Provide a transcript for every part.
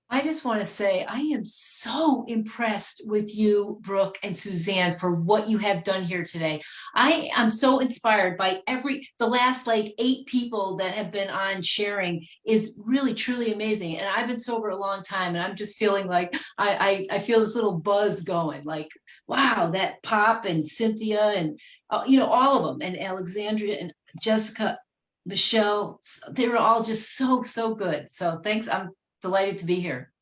I just want to say I am so impressed with you, Brooke and Suzanne, for what you have done here today. I am so inspired by the last like 8 people that have been on sharing is really truly amazing. And I've been sober a long time, and I'm just feeling like I feel this little buzz going, like, wow, that Pop and Cynthia and all of them, and Alexandria and Jessica, Michelle, they were all just so good. So thanks. I'm delighted to be here.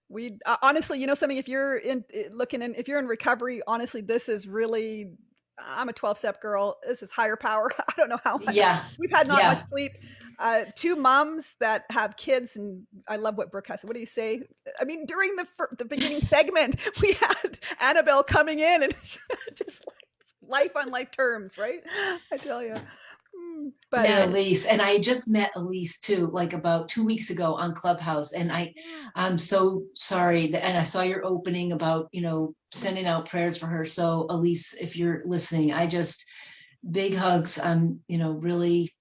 We honestly, something, if you're if you're in recovery, honestly, this is really, I'm a 12-step girl. This is higher power. I don't know how much Yeah, we've had, not much yeah. sleep. Two moms that have kids, and I love what Brooke has. What do you say? I mean, during the beginning segment, we had Annabelle coming in, and just like life on life terms, right? I tell you. But And Elise, and I just met Elise too, like about 2 weeks ago on Clubhouse. And yeah. I'm so sorry that, and I saw your opening about, sending out prayers for her. So Elise, if you're listening, big hugs. I'm, really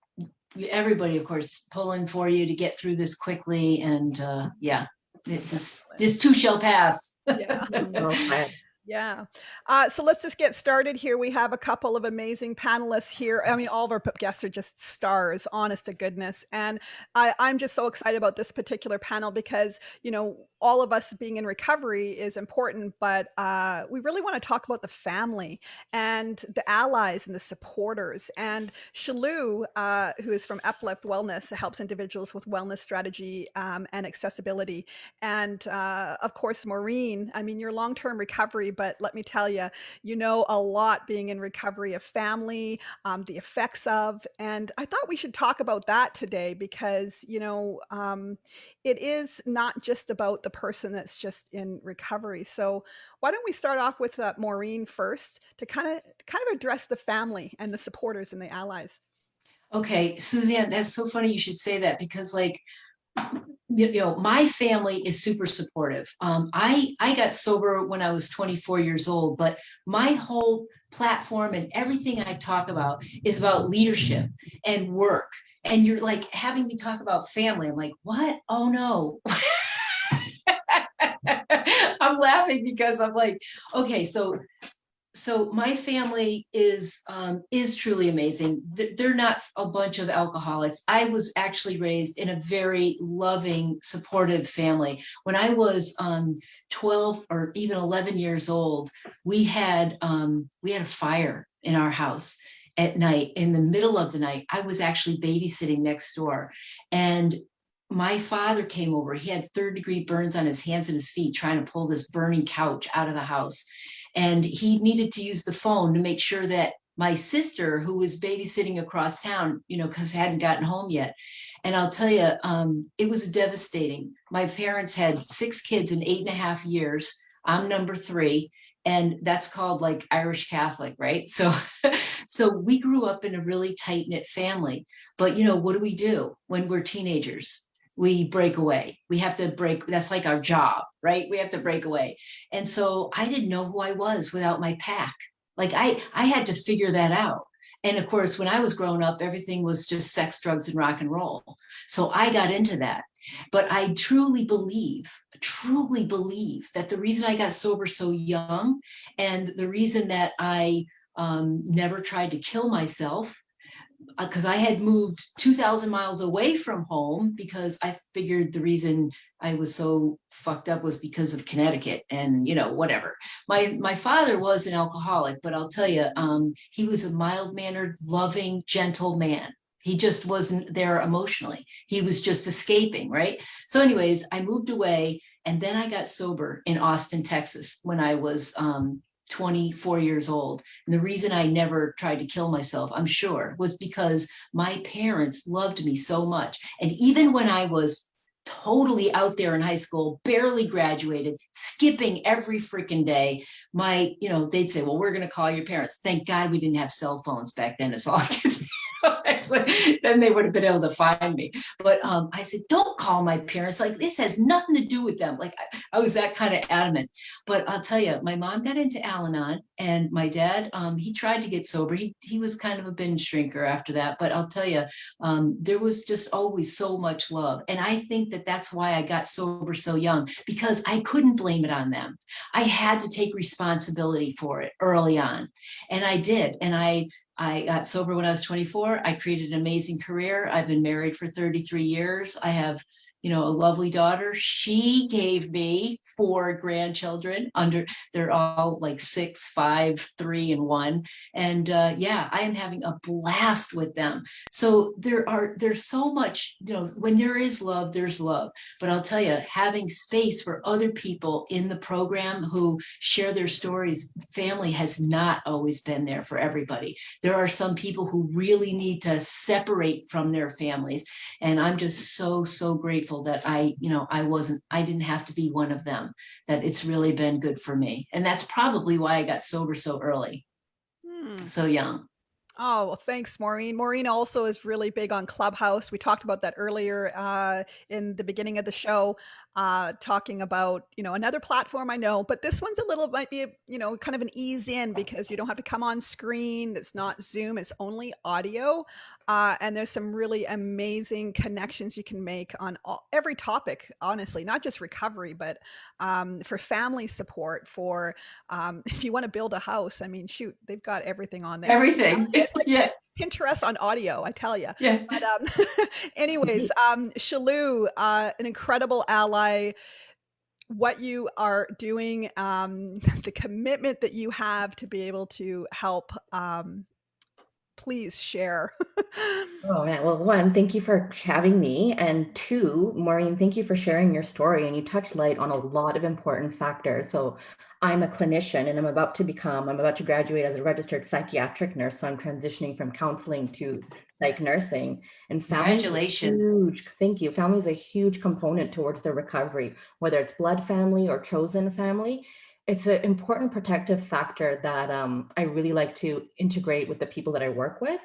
everybody, of course, pulling for you to get through this quickly. And yeah, this too shall pass. Yeah. Well said. Yeah. So let's just get started here. We have a couple of amazing panelists here. I mean, all of our guests are just stars, honest to goodness. And I'm just so excited about this particular panel because, all of us being in recovery is important, but we really want to talk about the family and the allies and the supporters. And Shalu, who is from Uplift Wellness, helps individuals with wellness strategy and accessibility. And of course, Maureen, I mean, your long-term recovery, but let me tell you, you know a lot being in recovery of family, the effects of, and I thought we should talk about that today because, it is not just about the person that's just in recovery. So why don't we start off with Maureen first to kind of address the family and the supporters and the allies. Okay, Suzanne, that's so funny you should say that because like my family is super supportive. I got sober when I was 24 years old, but my whole platform and everything I talk about is about leadership and work. And you're like having me talk about family. I'm like, what? Oh no. I'm laughing because I'm like, okay, so my family is truly amazing. They're not a bunch of alcoholics. I was actually raised in a very loving, supportive family. When I was 12 or even 11 years old, we had a fire in our house at night. In the middle of the night, I was actually babysitting next door, and my father came over. He had third-degree burns on his hands and his feet trying to pull this burning couch out of the house, and he needed to use the phone to make sure that my sister, who was babysitting across town, because hadn't gotten home yet. And I'll tell you, it was devastating. My parents had 6 kids in 8.5 years. I'm number 3. And that's called like Irish Catholic, right? So, so we grew up in a really tight knit family. But what do when we're teenagers? We break away. We have to break. That's like our job, right? We have to break away. And so I didn't know who I was without my pack. Like I had to figure that out. And of course, when I was growing up, everything was just sex, drugs, and rock and roll. So I got into that. But I truly believe that the reason I got sober so young and the reason that I never tried to kill myself, because I had moved 2,000 miles away from home because I figured the reason I was so fucked up was because of Connecticut and whatever. My father was an alcoholic, but I'll tell you, he was a mild mannered, loving, gentle man. He just wasn't there emotionally. He was just escaping, right? So, anyways, I moved away, and then I got sober in Austin, Texas, when I was 24 years old. And the reason I never tried to kill myself, I'm sure, was because my parents loved me so much. And even when I was totally out there in high school, barely graduated, skipping every freaking day, they'd say, well, we're going to call your parents. Thank God we didn't have cell phones back then. It's all I could say. So then they would have been able to find me. But I said, don't call my parents. Like, this has nothing to do with them. Like, I was that kind of adamant. But I'll tell you, my mom got into Al-Anon, and my dad, he tried to get sober. He was kind of a binge drinker after that. But I'll tell you, there was just always so much love. And I think that that's why I got sober so young, because I couldn't blame it on them. I had to take responsibility for it early on. And I did. And I got sober when I was 24. I created an amazing career. I've been married for 33 years. I have, a lovely daughter. She gave me 4 grandchildren. They're all like 6, 5, 3, and 1. And yeah, I am having a blast with them. So there's so much, when there is love, there's love. But I'll tell you, having space for other people in the program who share their stories, family has not always been there for everybody. There are some people who really need to separate from their families. And I'm just so, so grateful that I didn't have to be one of them, that it's really been good for me. And that's probably why I got sober so early, so young. Oh, well, thanks, Maureen. Maureen also is really big on Clubhouse. We talked about that earlier in the beginning of the show, talking about, another platform I know, but this one's might be, kind of an ease in because you don't have to come on screen. It's not Zoom, it's only audio. And there's some really amazing connections you can make on every topic, honestly, not just recovery, but for family support, for if you want to build a house. I mean, shoot, they've got everything on there. Everything. It's like Yeah. Pinterest on audio, I tell you. Yeah. But anyways, Shalu, an incredible ally. What you are doing, the commitment that you have to be able to help. Please share. Oh man, well, one, thank you for having me. And two, Maureen, thank you for sharing your story. And you touched light on a lot of important factors. So I'm a clinician and I'm about to graduate as a registered psychiatric nurse. So I'm transitioning from counseling to psych nursing. And family is Congratulations. huge. Thank you. Family is a huge component towards the recovery, whether it's blood family or chosen family. It's an important protective factor that I really like to integrate with the people that I work with.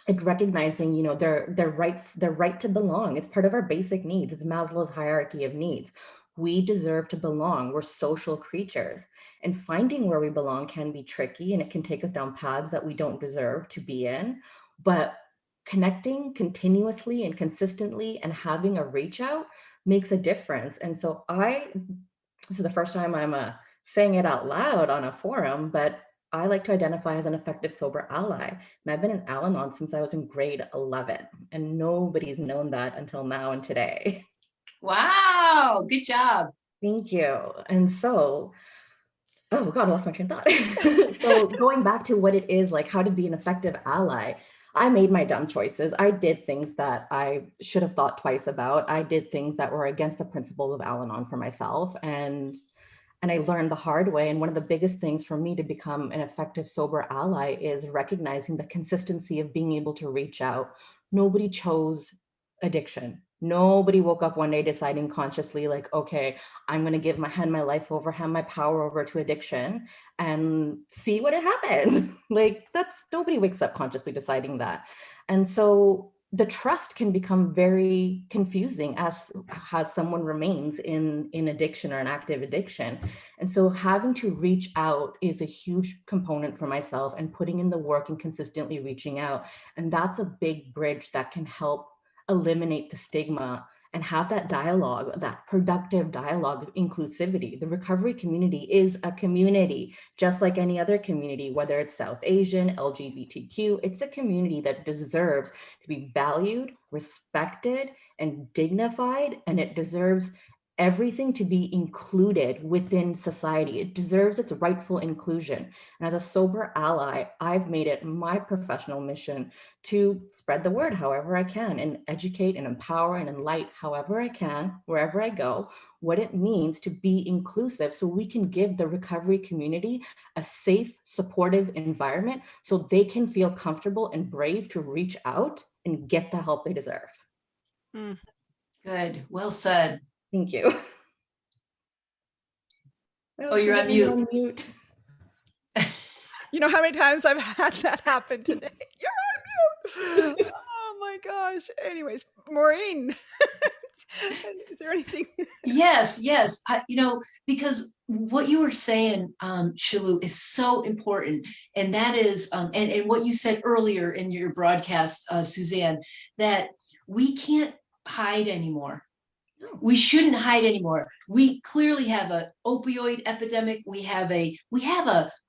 It's recognizing, their right to belong. It's part of our basic needs. It's Maslow's hierarchy of needs. We deserve to belong. We're social creatures, and finding where we belong can be tricky, and it can take us down paths that we don't deserve to be in. But connecting continuously and consistently and having a reach out makes a difference. And so this is the first time I'm saying it out loud on a forum, but I like to identify as an effective sober ally. And I've been in Al-Anon since I was in grade 11, and nobody's known that until now and today. Wow. Good job. Thank you. And so, oh God, I lost my train of thought. So going back to what it is, like how to be an effective ally, I made my dumb choices. I did things that I should have thought twice about. I did things that were against the principles of Al-Anon for myself. And I learned the hard way. And one of the biggest things for me to become an effective sober ally is recognizing the consistency of being able to reach out. Nobody chose addiction. Nobody woke up one day deciding consciously, like, okay, I'm going to hand my life over, hand my power over to addiction and see what it happens. Like, nobody wakes up consciously deciding that. And so the trust can become very confusing as someone remains in addiction or an active addiction. And so having to reach out is a huge component for myself, and putting in the work and consistently reaching out. And that's a big bridge that can help eliminate the stigma and have that dialogue, that productive dialogue of inclusivity. The recovery community is a community, just like any other community, whether it's South Asian, LGBTQ, it's a community that deserves to be valued, respected, and dignified, and it deserves everything to be included within society. It deserves its rightful inclusion. And as a sober ally, I've made it my professional mission to spread the word however I can, and educate and empower and enlighten however I can, wherever I go, what it means to be inclusive, so we can give the recovery community a safe, supportive environment so they can feel comfortable and brave to reach out and get the help they deserve. Good. Well said. Thank you. Oh, you're on mute. On mute. You know how many times I've had that happen today? You're on Oh my gosh. Anyways, Maureen, is there anything? Yes. Because what you were saying, Shalu, is so important. And that is, and what you said earlier in your broadcast, Suzanne, that we can't hide anymore. We shouldn't hide anymore. We clearly have a opioid epidemic. We have a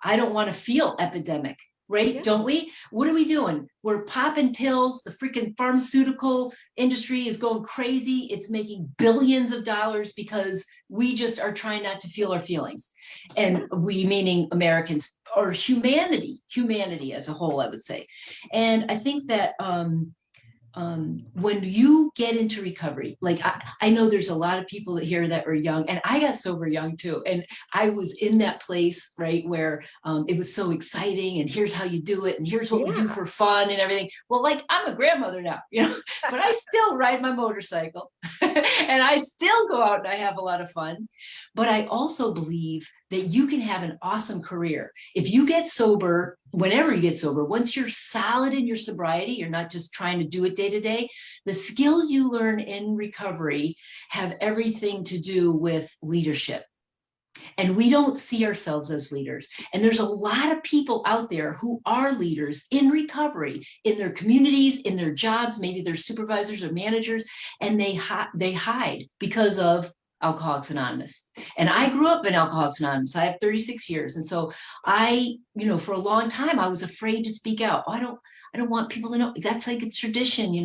I don't want to feel epidemic, right? Yeah. Don't we? What are we doing? We're popping pills. The freaking pharmaceutical industry is going crazy. It's making billions of dollars because we just are trying not to feel our feelings. And we, meaning Americans or humanity as a whole, I would say. And I think that when you get into recovery, like I know there's a lot of people here that are young, and I got sober young too. And I was in that place, right, where it was so exciting, and here's how you do it, and here's what we do for fun and everything. Well, like I'm a grandmother now, but I still ride my motorcycle and I still go out and I have a lot of fun. But I also believe that you can have an awesome career if you get sober. Whenever you get sober, once you're solid in your sobriety, you're not just trying to do it day to day. The skills you learn in recovery have everything to do with leadership. And we don't see ourselves as leaders. And there's a lot of people out there who are leaders in recovery, in their communities, in their jobs, maybe they're supervisors or managers, and they hide because of Alcoholics Anonymous. And I grew up in Alcoholics Anonymous. I have 36 years. And so for a long time, I was afraid to speak out. I don't want people to know. That's like a tradition,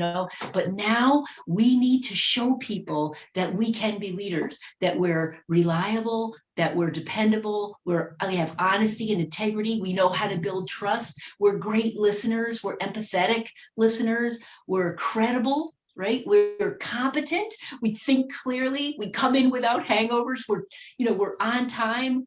but now we need to show people that we can be leaders, that we're reliable, that we're dependable, we have honesty and integrity. We know how to build trust. We're great listeners. We're empathetic listeners. We're credible. Right? We're competent. We think clearly. We come in without hangovers. We're on time.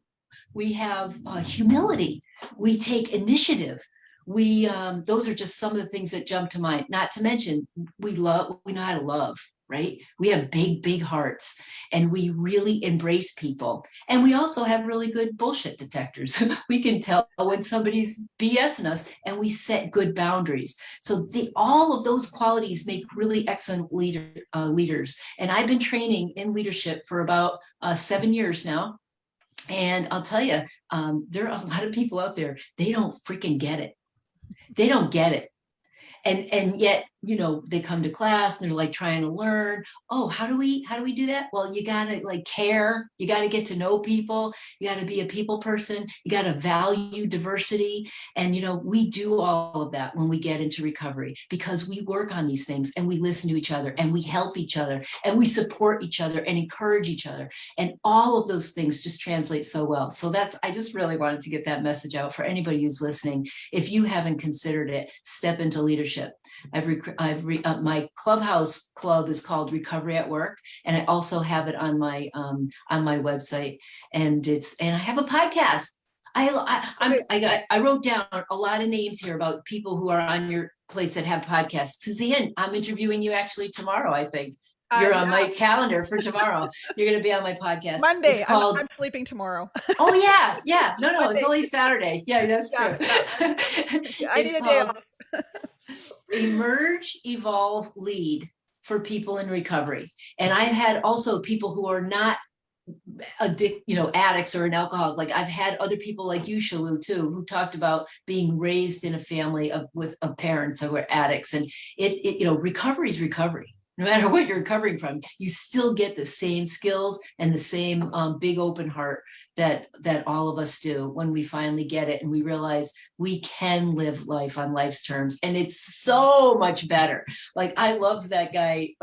We have humility. We take initiative. Those are just some of the things that jump to mind. Not to mention, we know how to love, right? We have big hearts, and we really embrace people. And we also have really good bullshit detectors. We can tell when somebody's BSing us, and we set good boundaries. So all of those qualities make really excellent leaders. And I've been training in leadership for about 7 years now. And I'll tell you, there are a lot of people out there, they don't freaking get it. They don't get it. And yet, they come to class and they're like trying to learn. Oh, how do we do that? Well, you got to like care. You got to get to know people. You got to be a people person. You got to value diversity. And, we do all of that when we get into recovery, because we work on these things and we listen to each other and we help each other and we support each other and encourage each other. And all of those things just translate so well. So I just really wanted to get that message out for anybody who's listening. If you haven't considered it, step into leadership. My clubhouse club is called Recovery at Work, and I also have it on my website, and I have a podcast. I wrote down a lot of names here about people who are on your place that have podcasts. Suzanne, I'm interviewing you actually tomorrow. I think you're on my calendar for tomorrow. You're going to be on my podcast. Monday. It's called, I'm sleeping tomorrow. Oh yeah. No, Monday. It's only Saturday. Yeah, that's true. Yeah. I need a day off. Emerge, Evolve, Lead for people in recovery. And I've had also people who are not addicts or an alcoholic. Like I've had other people like you, Shalu, too, who talked about being raised in a family of parents who were addicts. And recovery is recovery. No matter what you're recovering from, you still get the same skills and the same big open heart that all of us do when we finally get it and we realize we can live life on life's terms. And it's so much better. Like I love that guy,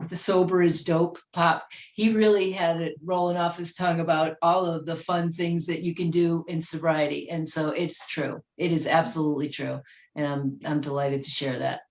the Sober is Dope Pop. He really had it rolling off his tongue about all of the fun things that you can do in sobriety. And so it's true. It is absolutely true. And I'm delighted to share that.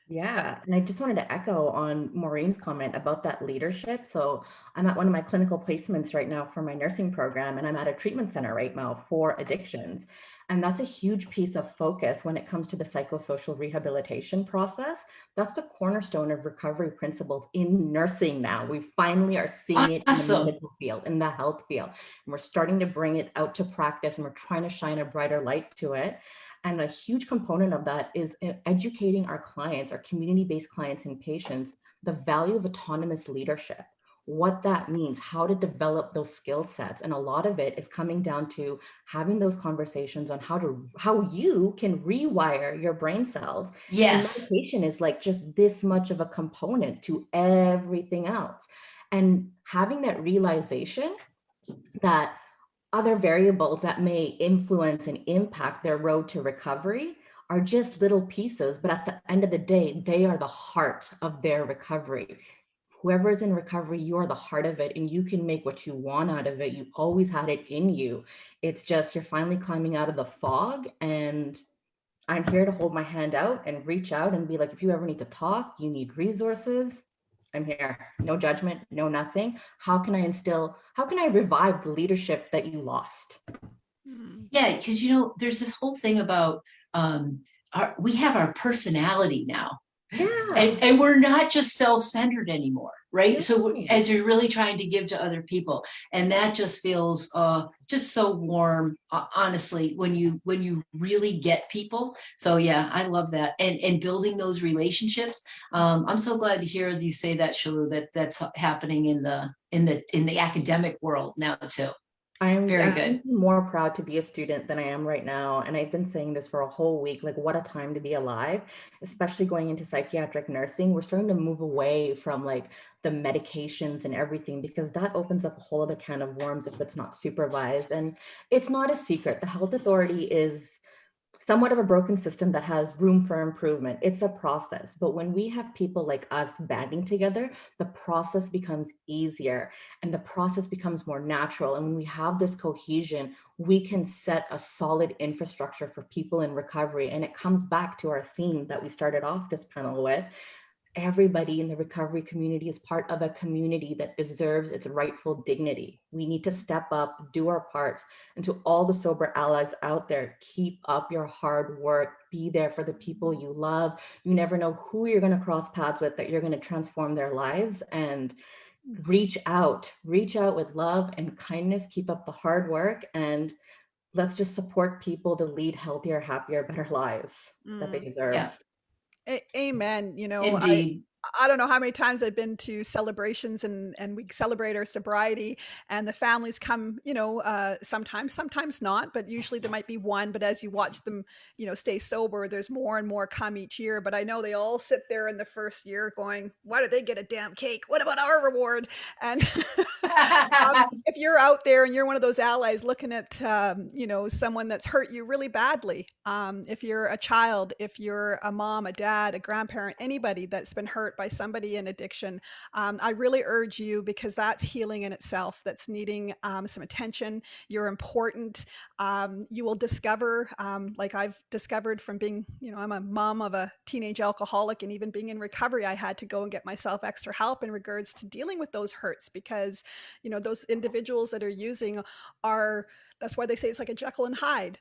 Yeah, and I just wanted to echo on Maureen's comment about that leadership. So I'm at one of my clinical placements right now for my nursing program, and I'm at a treatment center right now for addictions. And that's a huge piece of focus when it comes to the psychosocial rehabilitation process. That's the cornerstone of recovery principles in nursing now. We finally are seeing it in the medical field, in the health field. And we're starting to bring it out to practice, and we're trying to shine a brighter light to it. And a huge component of that is educating our clients, our community-based clients and patients, the value of autonomous leadership, what that means, how to develop those skill sets. And a lot of it is coming down to having those conversations on how you can rewire your brain cells. And Yes. meditation is like just this much of a component to everything else. And having that realization that other variables that may influence and impact their road to recovery are just little pieces, but at the end of the day, they are the heart of their recovery. Whoever's in recovery, you are the heart of it, and you can make what you want out of it. You always had it in you. It's just you're finally climbing out of the fog, and I'm here to hold my hand out and reach out and be like, if you ever need to talk, you need resources, I'm here. No judgment, no nothing. How can I revive the leadership that you lost? Yeah, because there's this whole thing about we have our personality now. Yeah. And we're not just self-centered anymore, right? Yeah. So as you're really trying to give to other people, and that just feels just so warm, honestly, when you really get people. So yeah, I love that, and building those relationships. I'm so glad to hear you say that, Shalu, that's happening in the academic world now too. I'm Very good. more proud to be a student than I am right now. And I've been saying this for a whole week, like what a time to be alive, especially going into psychiatric nursing. We're starting to move away from like the medications and everything, because that opens up a whole other can of worms if it's not supervised. And it's not a secret. The health authority is somewhat of a broken system that has room for improvement. It's a process, but when we have people like us banding together, the process becomes easier and the process becomes more natural. And when we have this cohesion, we can set a solid infrastructure for people in recovery. And it comes back to our theme that we started off this panel with. Everybody in the recovery community is part of a community that deserves its rightful dignity. We need to step up, do our parts. And to all the sober allies out there, keep up your hard work, be there for the people you love. You never know who you're going to cross paths with that you're going to transform their lives. And reach out with love and kindness, keep up the hard work, and let's just support people to lead healthier, happier, better lives that they deserve. Yeah. Amen. Indeed. I don't know how many times I've been to celebrations and we celebrate our sobriety, and the families come, sometimes not, but usually there might be one. But as you watch them, stay sober, there's more and more come each year. But I know they all sit there in the first year going, why did they get a damn cake? What about our reward? And if you're out there and you're one of those allies looking at, someone that's hurt you really badly, if you're a child, if you're a mom, a dad, a grandparent, anybody that's been hurt by somebody in addiction, I really urge you, because that's healing in itself, that's needing some attention. You're important. You will discover, like I've discovered from being, I'm a mom of a teenage alcoholic, and even being in recovery, I had to go and get myself extra help in regards to dealing with those hurts, because, those individuals that are using that's why they say it's like a Jekyll and Hyde.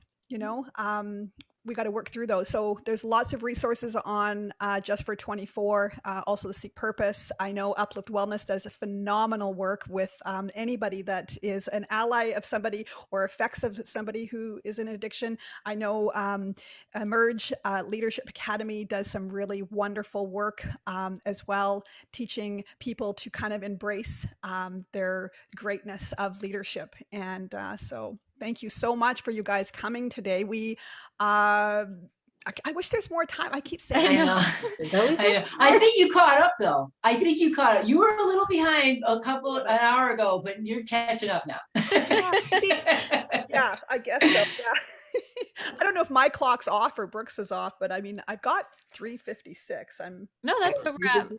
We got to work through those. So there's lots of resources on Just for 24, also the Seek Purpose. I know Uplift Wellness does a phenomenal work with anybody that is an ally of somebody or effects of somebody who is in addiction. I know Emerge Leadership Academy does some really wonderful work as well, teaching people to kind of embrace their greatness of leadership. And so thank you so much for you guys coming today. I wish there's more time. I keep saying I know. I think you caught up though. You were a little behind an hour ago, but you're catching up now. Yeah, I guess so. Yeah. I don't know if my clock's off or Brooks is off, but I mean, I got 3:56. No, that's a wrap.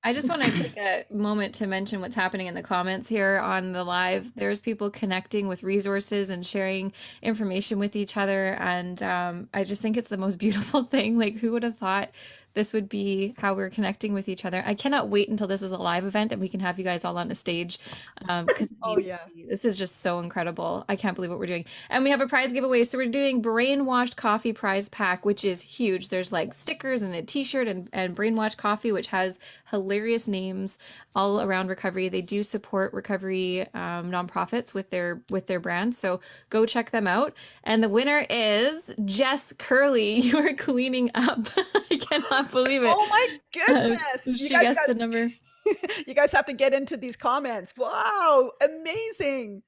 I just want to take a moment to mention what's happening in the comments here on the live. There's people connecting with resources and sharing information with each other. And I just think it's the most beautiful thing. Like, who would have thought this would be how we're connecting with each other. I cannot wait until this is a live event and we can have you guys all on the stage. Because Oh yeah. this is just so incredible. I can't believe what we're doing. And we have a prize giveaway. So we're doing Brainwashed Coffee prize pack, which is huge. There's like stickers and a t-shirt and Brainwashed Coffee, which has hilarious names all around recovery. They do support recovery nonprofits with their brands. So go check them out. And the winner is Jess Curley. You are cleaning up. I cannot believe it. Oh my goodness. She guessed the number. You guys have to get into these comments. Wow, amazing.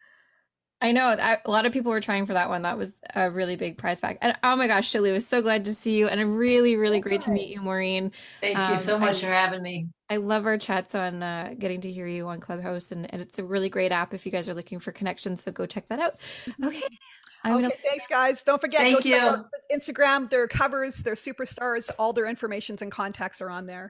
I know a lot of people were trying for that one. That was a really big prize pack. And oh my gosh, Shalu, it was so glad to see you. And really, really great to meet you, Maureen. Thank you so much for having me. I love our chats on getting to hear you on Clubhouse. And it's a really great app if you guys are looking for connections. So go check that out. Okay. Thanks, guys. Don't forget, Thank go check you. out Instagram, their covers, their superstars, all their informations and contacts are on there.